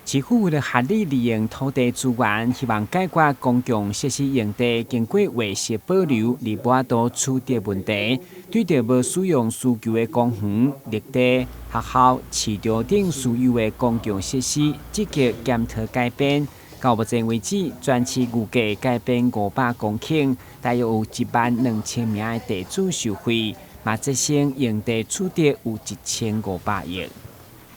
市府为了合理利用土地资源，希望解决公共设施用地经过维修保留而无多处理问题。对着无使用需求的公园、绿地、学校、市场等所有的公共设施，积极检讨改变。到目前为止，全市预计改变500公顷，大约有12000名的地主受惠，嘛节省用地处理有1500亿。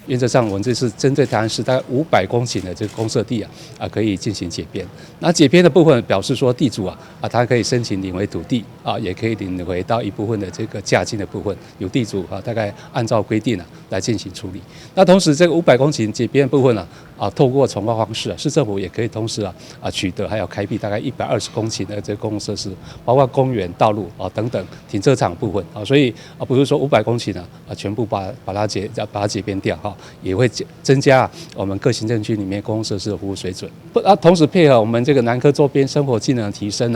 原则上，我们这次针对台南市大概500公顷的这个公设地可以进行解编。那解编的部分表示说，地主他可以申请领回土地也可以领回到一部分的这个价金的部分，由地主大概按照规定来进行处理。那同时，这个500公顷解编的部分透过重划方式市政府也可以同时取得还有开辟大概120公顷的这个公共设施，包括公园、道路等等停车场部分所以不是说500公顷全部把它解编掉也会增加我们各行政区里面公共设施的服务水准。同时配合我们这个南科周边生活技能的提升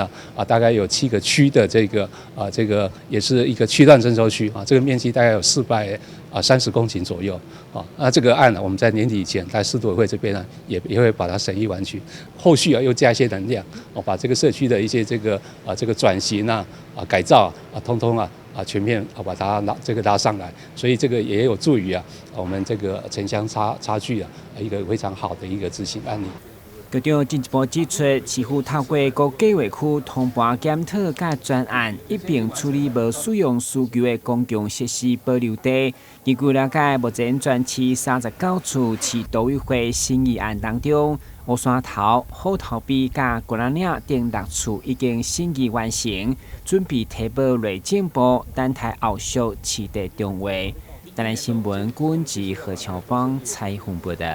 大概有7个区的这个也是一个区段征收区这个面积大概有430公顷左右那这个案我们在年底以前在市委会这边也会把它审议完去，后续又加一些能量把这个社区的一些这个转型改造通通全面把它拉上来，所以这个也有助于我们这个城乡差距一个非常好的一个执行案例。局长进一步指出，市府透过各计划区通盘检讨甲专案，一并处理无使用需求的公共设施保留地。根据了解，目前全市39处市都委会审议案当中，乌山头、虎头埤甲骨仔岭等6处已经审议完成，准备提报内政部，等待后续市地中划。台南新闻，郭文吉、何乔芳采访报道。